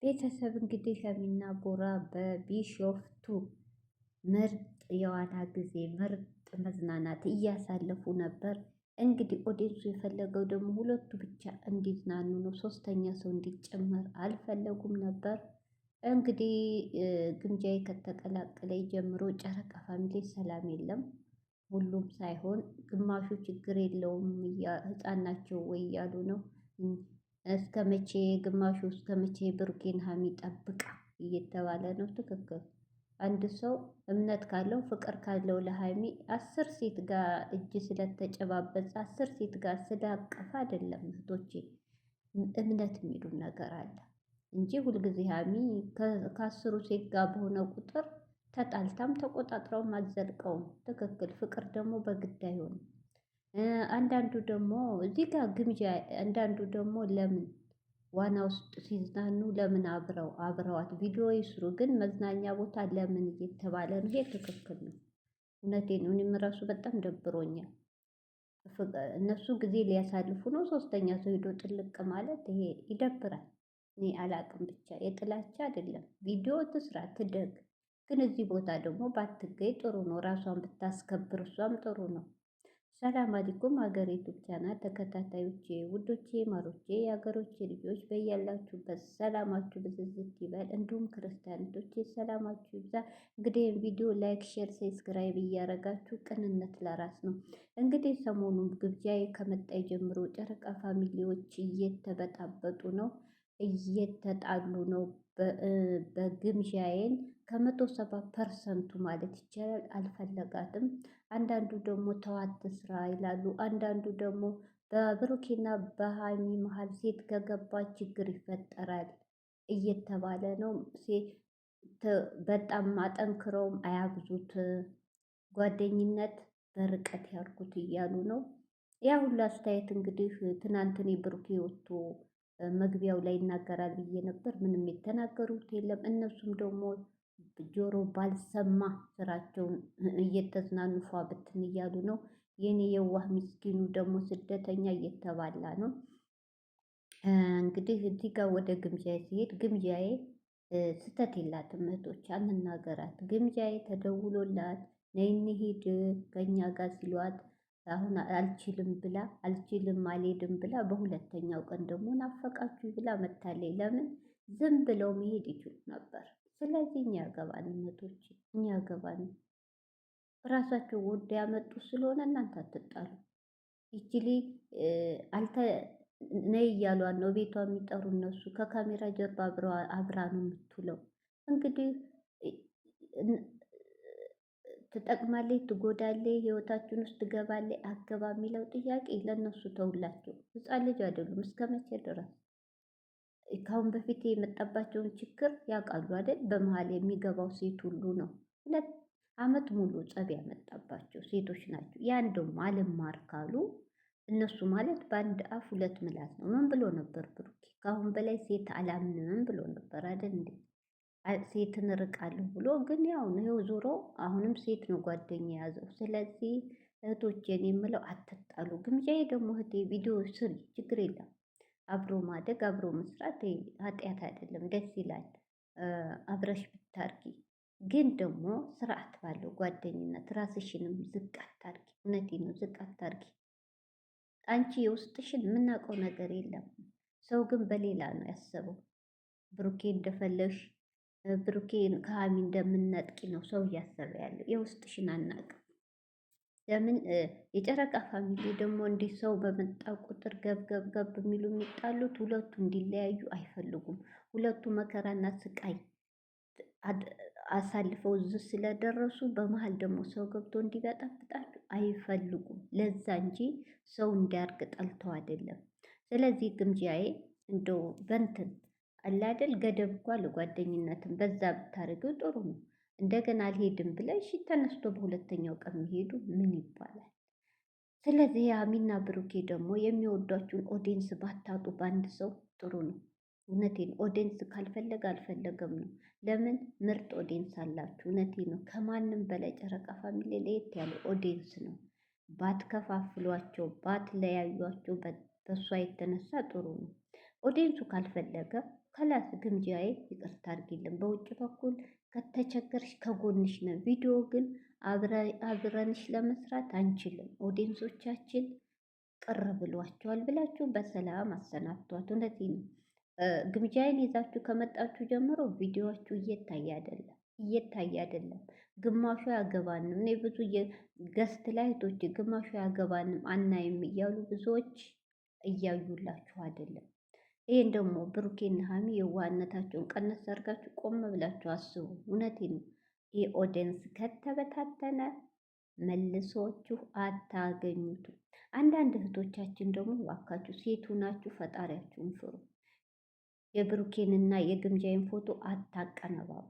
ቤተሰብ እንግዲህ ሀይሚና ቡራ በቢሾፍቱ ምርጥ የዋና ጊዜ ምርጥ መዝናናት እያሳለፉ ነበር። እንግዲህ ኦዲንሱ የፈለገው ደግሞ ሁለቱ ብቻ እንዲዝናኑ ነው። ሶስተኛ ሰው እንዲጨመር አልፈለጉም ነበር። እንግዲህ ግምጃዬ ከተቀላቀለ ጀምሮ ጨረቃ ፋሚሊ ሰላም የለም። ሁሉም ሳይሆን ግማሹ ችግር የለውም ህፃን ናቸው ወይ እያሉ ነው። እስከ መቼ ግማሹ እስከ መቼ ብሩኬን ሀሚ ጠብቃ እየተባለ ነው። ትክክል። አንድ ሰው እምነት ካለው ፍቅር ካለው ለሀይሚ 10 ሴት ጋር እጅ ስለተጨባበጠ 10 ሴት ጋር ስላቀፈ አይደለም እህቶቼ። እምነት የሚሉን ነገር አለ እንጂ ሁልጊዜ ሀሚ ከ10 ሴት ጋር በሆነ ቁጥር ተጣልታም ተቆጣጥረውም አትዘልቀውም። ትክክል። ፍቅር ደግሞ በግድ አይሆንም። አንዳንዱ ደግሞ እዚህ ጋር ግምጃ፣ አንዳንዱ ደግሞ ለምን ዋና ውስጥ ሲዝናኑ ለምን አብረዋት ቪዲዮ ይስሩ፣ ግን መዝናኛ ቦታ ለምን እየተባለ ነው። ይሄ ትክክል ነው። እውነቴን ነው። እኔም እራሱ በጣም ደብሮኛል። እነሱ ጊዜ ሊያሳልፉ ነው፣ ሶስተኛ ሰው ሄዶ ጥልቅ ማለት ይሄ ይደብራል። እኔ አላቅም፣ ብቻ የጥላቻ አይደለም። ቪዲዮ ትስራ ትደግ፣ ግን እዚህ ቦታ ደግሞ ባትገኝ ጥሩ ነው። ራሷን ብታስከብር እሷም ጥሩ ነው። ሰላም አለይኩም ሀገሬ ዩቱብ ቻናል ተከታታዮቼ ውዶቼ ማሮቼ የሀገሮቼ ልጆች በያላችሁበት ሰላማችሁ ብዝዝት ይበል። እንዲሁም ክርስቲያኖቼ ሰላማችሁ ይብዛ። እንግዲህ ቪዲዮ ላይክ፣ ሼር፣ ሰብስክራይብ እያረጋችሁ ቅንነት ለራስ ነው። እንግዲህ ሰሞኑን ግብዣዬ ከመጣ ጀምሮ ጨረቃ ፋሚሊዎች እየተበጣበጡ ነው፣ እየተጣሉ ነው። በግምዣዬን ከ170% ማለት ይቻላል አልፈለጋትም። አንዳንዱ ደግሞ ተዋት ስራ ይላሉ። አንዳንዱ ደግሞ በብሩኬና በሃይሚ መሀል ሴት ከገባ ችግር ይፈጠራል እየተባለ ነው። በጣም አጠንክረውም አያብዙት፣ ጓደኝነት በርቀት ያርጉት እያሉ ነው። ያ ሁሉ አስተያየት እንግዲህ ትናንትን ብሩኬ ወጥቶ መግቢያው ላይ ይናገራል ብዬ ነበር። ምንም የተናገሩት የለም። እነሱም ደግሞ ጆሮ ባልሰማ ስራቸውን እየተዝናኑ ፏ ብትን እያሉ ነው። የኔ የዋህ ምስኪኑ ደግሞ ስደተኛ እየተባላ ነው። እንግዲህ እዚህ ጋር ወደ ግምጃዬ ሲሄድ ግምጃዬ ስተት የላትም እህቶች፣ አንናገራት። ግምጃዬ ተደውሎላት ነይ እንሂድ ከኛ ጋር ሲሏት አሁን አልችልም ብላ አልችልም አልሄድም ብላ በሁለተኛው ቀን ደግሞ ናፈቃችሁ ብላ መታለይ። ለምን ዝም ብለው መሄድ ይችሉ ነበር። ስለዚህ እኛ ያገባን እህቶች፣ እኛ ያገባን ራሳቸው ወደ ያመጡ ስለሆነ እናንተ አትጣሉ። ይችሊ አልተ ነይ እያሏን ነው ቤቷ የሚጠሩ እነሱ። ከካሜራ ጀርባ አብራ ነው የምትውለው። እንግዲህ ትጠቅማለች፣ ትጎዳለች፣ ህይወታችን ውስጥ ትገባለች አገባ የሚለው ጥያቄ ለእነሱ ተውላቸው። ህፃን ልጅ አይደሉም። እስከ መቼ ድረስ? ካሁን በፊት የመጣባቸውን ችግር ያውቃሉ አይደል? በመሀል የሚገባው ሴት ሁሉ ነው። 2 ዓመት ሙሉ ጸብ ያመጣባቸው ሴቶች ናቸው። ያን ደግሞ አልማር ካሉ እነሱ ማለት በአንድ አፍ 2 ምላስ ነው። ምን ብሎ ነበር ብሩኬ? ከአሁን በላይ ሴት አላምንም ብሎ ነበር አይደል እንዴ? ሴትን ርቃለሁ ብሎ ግን ያው ነው ዞሮ አሁንም ሴት ነው ጓደኛ የያዘው። ስለዚህ እህቶቼን የምለው አትጣሉ። ግምጃዬ ደግሞ እህቴ ቪዲዮ ስሪ፣ ችግር የለም። አብሮ ማደግ አብሮ መስራት ኃጢአት አይደለም፣ ደስ ይላል። አብረሽ ብታርጊ ግን ደግሞ ስርዓት ባለው ጓደኝነት ራስሽንም ዝቅ አታርጊ። እውነቴን ነው፣ ዝቅ አታርጊ። አንቺ የውስጥሽን የምናውቀው ነገር የለም። ሰው ግን በሌላ ነው ያሰበው። ብሩኬ እንደፈለሽ ብሩኬን ከሀሚ እንደምንነጥቂ ነው ሰው እያሰበ ያለው። የውስጥሽን አናውቅም። ለምን የጨረቃ ፋሚሊ ደግሞ እንዲህ ሰው በመጣ ቁጥር ገብ የሚሉ የሚጣሉት ሁለቱ እንዲለያዩ አይፈልጉም። ሁለቱ መከራና ስቃይ አሳልፈው እዚህ ስለደረሱ በመሀል ደግሞ ሰው ገብቶ እንዲበጠብጣቸው አይፈልጉም። ለዛ እንጂ ሰው እንዲያርግ ጠልተው አይደለም። ስለዚህ ግምጃዬ እንደው በንትን አላደል ገደብ እኮ ለጓደኝነትም በዛ ብታደርገው ጥሩ ነው። እንደገና አልሄድም ብለሽ ተነስቶ በሁለተኛው ቀን መሄዱ ምን ይባላል? ስለዚህ ሀሚና ብሩኬ ደግሞ የሚወዷችሁን ኦዲንስ ባታጡ በአንድ ሰው ጥሩ ነው። እውነቴን ኦዲንስ ካልፈለገ አልፈለገም ነው። ለምን ምርጥ ኦዲንስ አላችሁ። እውነቴን ነው። ከማንም በላይ ጨረቃ ፋሚሊ ለየት ያለ ኦዲንስ ነው። ባትከፋፍሏቸው፣ ባትለያዩቸው በእሷ የተነሳ ጥሩ ነው። ኦዲንሱ ካልፈለገ ከላስ ግምጃዬ ይቅርታ አድርጊልን። በውጭ በኩል ከተቸገርሽ ከጎንሽ ነው። ቪዲዮ ግን አብረንሽ ለመስራት አንችልም። ኦዲየንሶቻችን ቅር ብሏቸዋል ብላችሁ በሰላም አሰናብቷት። እውነቴን ነው። ግምጃዬን ይዛችሁ ከመጣችሁ ጀምሮ ቪዲዮዎቹ እየታየ አይደለም። ግማሹ ያገባንም እኔ ብዙ ገስት ላይቶች ግማሹ ያገባንም አናይም እያሉ ብዙዎች እያዩላችሁ አይደለም። ይህን ደግሞ ብሩኬና ሀሚ የዋህነታቸውን ቀነስ አድርጋችሁ ቆም ብላችሁ አስቡ። እውነቴን ነው። ይህ ኦዲየንስ ከተበታተነ መልሶችሁ አታገኙትም። አንዳንድ እህቶቻችን ደግሞ ዋካችሁ ሴቱ ናችሁ፣ ፈጣሪያችሁን ፍሩ። የብሩኬንና የግምጃይን ፎቶ አታቀነባቡ።